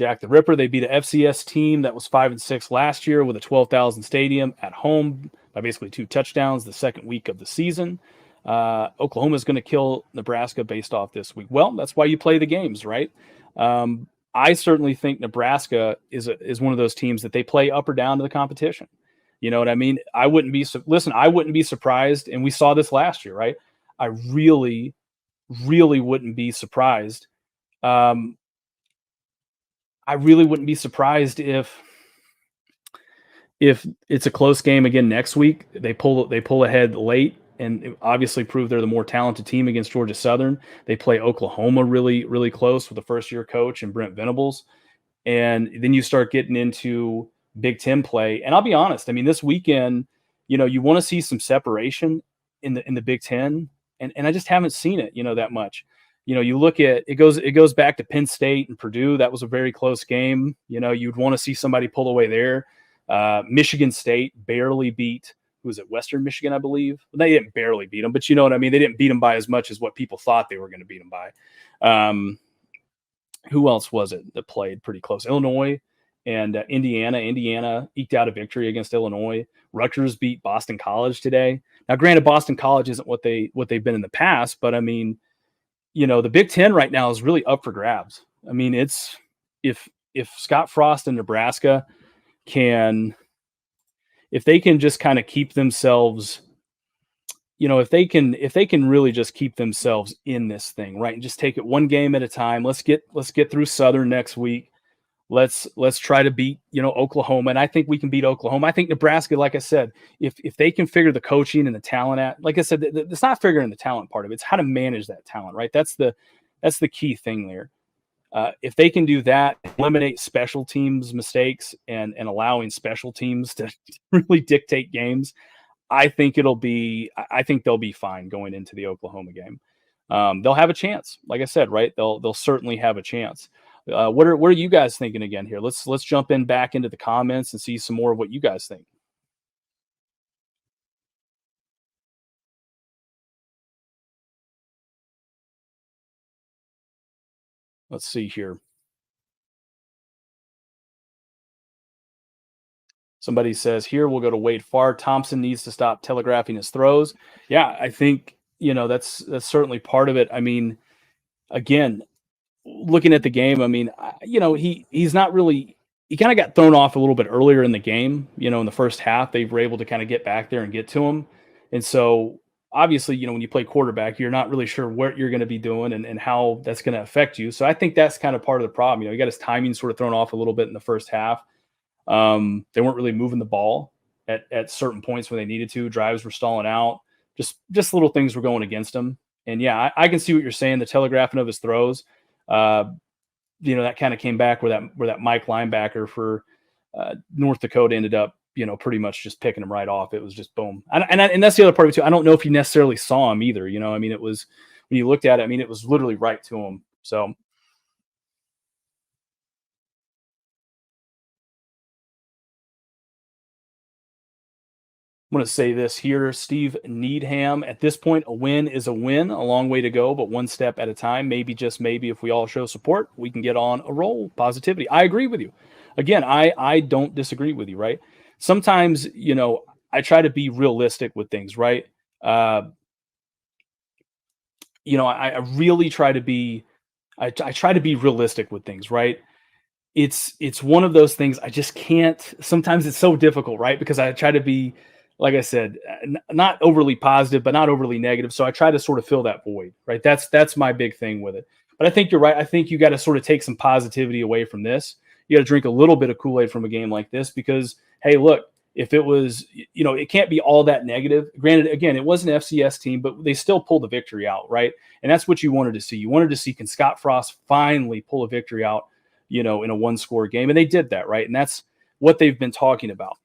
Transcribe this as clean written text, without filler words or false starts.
Jack the Ripper. They beat a FCS team that was 5-6 last year with a 12,000 stadium at home by basically 2 touchdowns the second week of the season. Oklahoma is going to kill Nebraska based off this week. Well, that's why you play the games, right? I certainly think Nebraska is one of those teams that they play up or down to the competition. You know what I mean? I wouldn't be surprised, and we saw this last year, right? I really, really wouldn't be surprised. I really wouldn't be surprised if it's a close game again next week. They pull ahead late and obviously prove they're the more talented team against Georgia Southern. They play Oklahoma really, really close with the first-year coach and Brent Venables. And then you start getting into Big Ten play. And I'll be honest, I mean, this weekend, you want to see some separation in the Big Ten. And I just haven't seen it, that much. You look at it goes back to Penn State and Purdue. That was a very close game. You'd want to see somebody pull away there. Michigan State barely beat, who was it, Western Michigan, I believe. They didn't barely beat them, but you know what I mean? They didn't beat them by as much as what people thought they were going to beat them by. Who else was it that played pretty close? Illinois and Indiana. Indiana eked out a victory against Illinois. Rutgers beat Boston College today. Now, granted, Boston College isn't what they've been in the past, but I mean, the Big Ten right now is really up for grabs. I mean, it's if Scott Frost and Nebraska if they can just kind of keep themselves, if they can really just keep themselves in this thing, right, and just take it one game at a time. Let's get through Southern next week. Let's try to beat, Oklahoma. And I think we can beat Oklahoma. I think Nebraska, like I said, if they can figure the coaching and the talent like I said, it's not figuring the talent part of it. It's how to manage that talent, right? That's the key thing there. If they can do that, eliminate special teams mistakes and allowing special teams to really dictate games, I think they'll be fine going into the Oklahoma game. They'll have a chance. Like I said, right? They'll certainly have a chance. What are you guys thinking again here? Let's jump back into the comments and see some more of what you guys think. Let's see here. Somebody says here, we'll go to Wade Farr. Thompson needs to stop telegraphing his throws. Yeah, I think, that's certainly part of it. I mean, again, looking at the game, I mean, he's not really, he kind of got thrown off a little bit earlier in the game, in the first half. They were able to kind of get back there and get to him. And so obviously, when you play quarterback, you're not really sure what you're going to be doing and how that's going to affect you. So I think that's kind of part of the problem. He got his timing sort of thrown off a little bit in the first half. They weren't really moving the ball at certain points when they needed to. Drives were stalling out. Just little things were going against him. And yeah, I can see what you're saying. The telegraphing of his throws, that kind of came back where that Mike linebacker for North Dakota ended up, pretty much just picking him right off. It was just boom. And that's the other part of it too. I don't know if you necessarily saw him either. I mean, it was, when you looked at it, I mean, it was literally right to him. So I'm going to say this here, Steve Needham. At this point, a win is a win. A long way to go, but one step at a time. Maybe, just maybe, if we all show support, we can get on a roll. Positivity. I agree with you. Again, I don't disagree with you, right? Sometimes, I try to be realistic with things, right? I really try to be, I try to be realistic with things, right? It's one of those things I just can't. Sometimes it's so difficult, right? Because I try to be, like I said, not overly positive, but not overly negative. So I try to sort of fill that void, right? That's my big thing with it. But I think you're right. I think you got to sort of take some positivity away from this. You got to drink a little bit of Kool-Aid from a game like this because, hey, look, if it was, it can't be all that negative. Granted, again, it was an FCS team, but they still pulled the victory out, right? And that's what you wanted to see. You wanted to see, can Scott Frost finally pull a victory out, in a one-score game? And they did that, right? And that's what they've been talking about.